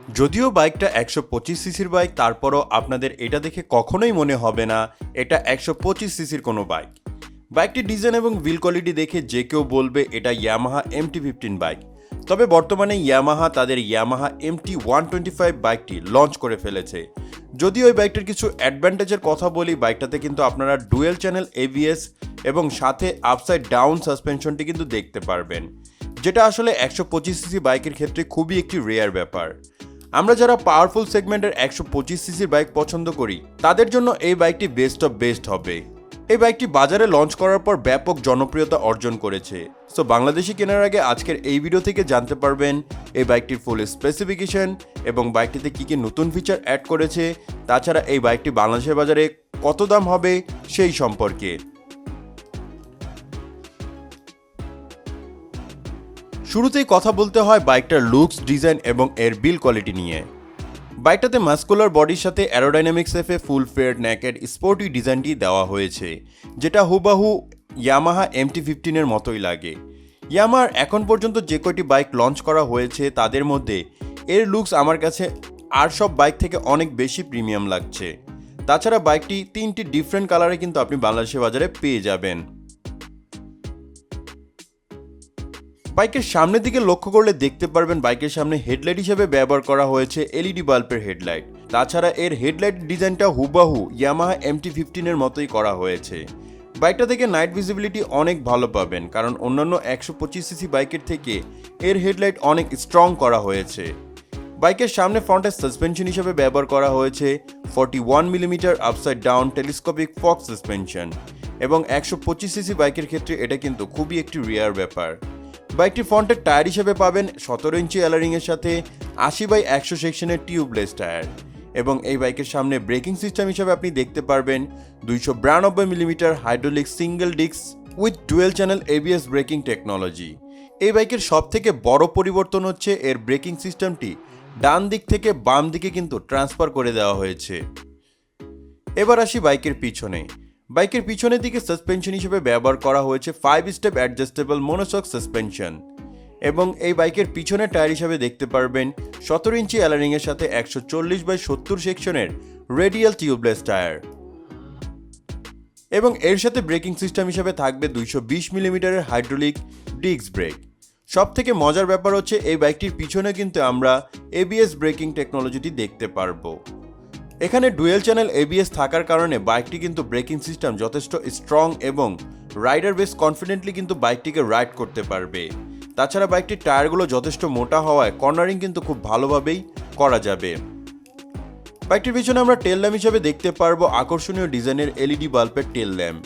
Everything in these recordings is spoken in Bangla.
যদিও বাইকটা 125 সিসির বাইক, তারপরও আপনাদের এটা দেখে কখনোই মনে হবে না এটা 125 সিসির কোনো বাইক। বাইকটির ডিজাইন এবং বিল কোয়ালিটি দেখে যে কেউ বলবে এটা ইয়ামাহা MT-15 বাইক। তবে বর্তমানে ইয়ামাহা তাদের ইয়ামাহা MT-125 বাইকটি লঞ্চ করে ফেলেছে। যদিও ওই বাইকটার কিছু অ্যাডভান্টেজের কথা বলি, বাইকটাতে কিন্তু আপনারা ডুয়েল চ্যানেল ABS এবং সাথে আপসাইড ডাউন সাসপেনশনটি কিন্তু দেখতে পারবেন, যেটা আসলে 125 সিসি বাইকের ক্ষেত্রে খুবই একটি রেয়ার ব্যাপার। আমরা যারা পাওয়ারফুল সেগমেন্টের 125 সিসির বাইক পছন্দ করি তাদের জন্য এই বাইকটি বেস্ট অফ বেস্ট হবে। এই বাইকটি বাজারে লঞ্চ করার পর ব্যাপক জনপ্রিয়তা অর্জন করেছে। সো বাংলাদেশি কেনার আগে আজকের এই ভিডিও থেকে জানতে পারবেন এই বাইকটির ফুল স্পেসিফিকেশন এবং বাইকটিতে কী কী নতুন ফিচার অ্যাড করেছে, তাছাড়া এই বাইকটি বাংলাদেশের বাজারে কত দাম হবে সেই সম্পর্কে। শুরুতেই কথা বলতে হয় বাইকটার লুকস, ডিজাইন এবং এর বিল কোয়ালিটি নিয়ে। বাইকটাতে মাস্কুলার বডির সাথে অ্যারোডাইনামিক্স এফে ফুল ফেয়ার নেকেড স্পোর্টি ডিজাইনটি দেওয়া হয়েছে, যেটা হুবাহু ইয়ামাহা MT-15 এর মতোই লাগে। ইয়ামাহার এখন পর্যন্ত যে কয়টি বাইক লঞ্চ করা হয়েছে তাদের মধ্যে এর লুকস আমার কাছে আর সব বাইক থেকে অনেক বেশি প্রিমিয়াম লাগছে। তাছাড়া বাইকটি 3টি ডিফারেন্ট কালারে কিন্তু আপনি বাংলাদেশের বাজারে পেয়ে যাবেন। বাইকের সামনের দিকে লক্ষ্য করলে দেখতে পারবেন বাইকের সামনে হেডলাইট হিসেবে ব্যবহার করা হয়েছে LED বাল্বের হেডলাইট। তাছাড়া এর হেডলাইট ডিজাইনটা হুবাহু ইয়ামাহা MT-15 এর মতোই করা হয়েছে। বাইকটা থেকে নাইট ভিজিবিলিটি অনেক ভালো পাবেন, কারণ অন্যান্য 125 সিসি বাইকের থেকে এর হেডলাইট অনেক স্ট্রং করা হয়েছে। বাইকের সামনে ফ্রন্টের সাসপেনশন হিসেবে ব্যবহার করা হয়েছে 41 millimetre upside down telescopic Fox suspension, এবং 125 সিসি বাইকের ক্ষেত্রে এটা কিন্তু খুবই একটি রেয়ার ব্যাপার। বাইকটির ফ্রন্টের টায়ার হিসেবে পাবেন 17 ইঞ্চি অ্যালারিংয়ের সাথে 80/100 সেকশনের টিউবলেস টায়ার, এবং এই বাইকের সামনে ব্রেকিং সিস্টেম হিসেবে আপনি দেখতে পারবেন 292 millimetre hydraulic single disc with dual channel ABS breaking technology. এই বাইকের সবথেকে বড় পরিবর্তন হচ্ছে এর ব্রেকিং সিস্টেমটি ডান দিক থেকে বাম দিকে কিন্তু ট্রান্সফার করে দেওয়া হয়েছে। এবার আসি বাইকের পিছনে। বাইকের পিছনের দিকে সাসপেনশন হিসেবে ব্যবহার করা হয়েছে 5 স্টেপ অ্যাডজাস্টেবল মনোশক সাসপেনশন, এবং এই বাইকের পিছনের টায়ার হিসেবে দেখতে পারবেন 17 ইঞ্চি অ্যালারিংয়ের সাথে 140/70 সেকশনের রেডিয়াল টিউবলেস টায়ার, এবং এর সাথে ব্রেকিং সিস্টেম হিসেবে থাকবে 220 মিলিমিটারের হাইড্রোলিক ডিস্ক ব্রেক। সব থেকে মজার ব্যাপার হচ্ছে এই বাইকটির পিছনে কিন্তু আমরা ABS ব্রেকিং টেকনোলজিটি দেখতে পারবো। এখানে ডুয়েল চ্যানেল ABS থাকার কারণে বাইকটি কিন্তু ব্রেকিং সিস্টেম যথেষ্ট স্ট্রং, এবং রাইডার বেশ কনফিডেন্টলি কিন্তু বাইকটিকে রাইড করতে পারবে। তাছাড়া বাইকটির টায়ারগুলো যথেষ্ট মোটা হওয়ায় কর্নারিং কিন্তু খুব ভালোভাবেই করা যাবে। বাইকটির পিছনে আমরা টেল ল্যাম্প হিসেবে দেখতে পারবো আকর্ষণীয় ডিজাইনের LED বাল্বের টেল ল্যাম্প।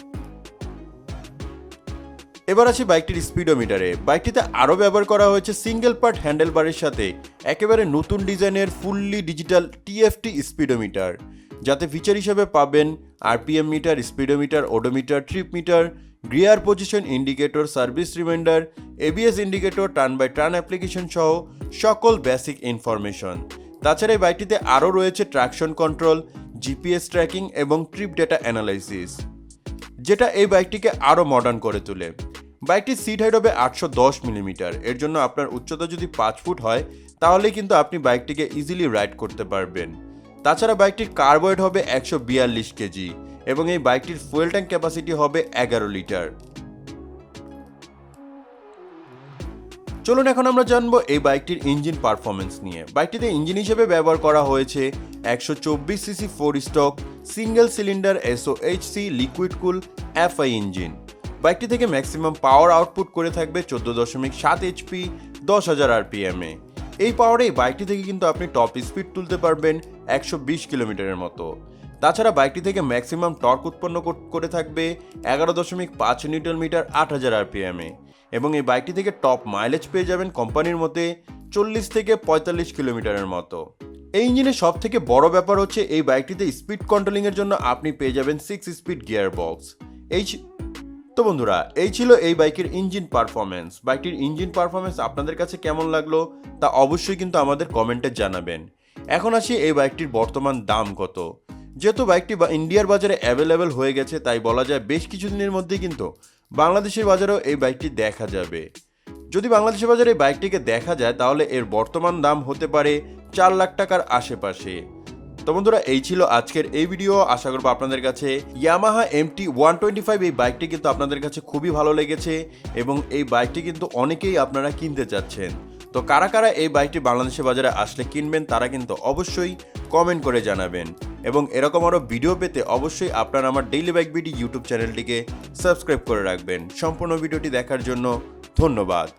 এবার আছে বাইকটির স্পিডোমিটারে। বাইকটিতে আরও ব্যবহার করা হয়েছে সিঙ্গেল পার্ট হ্যান্ডেলবারের সাথে একেবারে নতুন ডিজাইনের ফুললি ডিজিটাল TFT স্পিডোমিটার, যাতে ফিচার হিসেবে পাবেন RPM meter, speedometer, odometer, trip meter, gear position indicator, service reminder, ABS indicator, turn by turn application সহ সকল বেসিক ইনফরমেশন। তাছাড়া এই বাইকটিতে আরও রয়েছে ট্র্যাকশন কন্ট্রোল, GPS ট্র্যাকিং এবং ট্রিপ ডেটা অ্যানালাইসিস, যেটা এই বাইকটিকে আরও মডার্ন করে তোলে। বাইকটির সিট হাইট হবে 810 মিলিমিটার। এর জন্য আপনার উচ্চতা যদি 5 ফুট হয় তাহলে কিন্তু আপনি বাইকটিকে ইজিলি রাইড করতে পারবেন। তাছাড়া বাইকটির কার্ব ওয়েট হবে 142 কেজি, এবং এই বাইকটির ফুয়েল ট্যাঙ্ক ক্যাপাসিটি হবে 11 লিটার। চলুন এখন আমরা জানবো এই বাইকটির ইঞ্জিন পারফরমেন্স নিয়ে। বাইকটিতে ইঞ্জিন হিসেবে ব্যবহার করা হয়েছে 124 CC 4 stroke single cylinder SOHC liquid কুল FI ইঞ্জিন। বাইকটি থেকে ম্যাক্সিমাম পাওয়ার আউটপুট করে থাকবে 14.7 HP 10,000 RPM এ। এই পাওয়ারেই বাইকটি থেকে কিন্তু আপনি টপ স্পিড তুলতে পারবেন 120 কিলোমিটারের মতো। তাছাড়া বাইকটি থেকে ম্যাক্সিমাম টর্ক উৎপন্ন করে থাকবে 11.5 নিউটন মিটার 8,000 RPM এ, এবং এই বাইকটি থেকে টপ মাইলেজ পেয়ে যাবেন কোম্পানির মতে 40 থেকে 45 কিলোমিটারের মতো। এই ইঞ্জিনের সব থেকে বড় ব্যাপার হচ্ছে এই বাইকটিতে স্পিড কন্ট্রোলিংয়ের জন্য আপনি পেয়ে যাবেন 6 স্পিড গিয়ার বক্স। তো বন্ধুরা, এই ছিল এই বাইকের ইঞ্জিন পারফরমেন্স। বাইকটির ইঞ্জিন পারফরমেন্স আপনাদের কাছে কেমন লাগলো তা অবশ্যই কিন্তু আমাদের কমেন্টে জানাবেন। এখন আসি এই বাইকটির বর্তমান দাম কত। যেহেতু বাইকটি ইন্ডিয়ার বাজারে অ্যাভেলেবেল হয়ে গেছে, তাই বলা যায় বেশ কিছুদিনের মধ্যেই কিন্তু বাংলাদেশের বাজারেও এই বাইকটি দেখা যাবে। যদি বাংলাদেশের বাজারে এই বাইকটিকে দেখা যায় তাহলে এর বর্তমান দাম হতে পারে 4 লাখ টাকার আশেপাশে। তো বন্ধুরা, এই ছিল আজকের এই ভিডিও। আশা করবো আপনাদের কাছে ইয়ামাহা MT-125 এই বাইকটি কিন্তু আপনাদের কাছে খুবই ভালো লেগেছে এবং এই বাইকটি কিন্তু অনেকেই আপনারা কিনতে চাচ্ছেন। তো কারা কারা এই বাইকটি বাংলাদেশের বাজারে আসলে কিনবেন তারা কিন্তু অবশ্যই কমেন্ট করে জানাবেন এবং এরকম আরও ভিডিও পেতে অবশ্যই আপনারা আমার ডেইলি বাইক বিডি ইউটিউব চ্যানেলটিকে সাবস্ক্রাইব করে রাখবেন। সম্পূর্ণ ভিডিওটি দেখার জন্য ধন্যবাদ।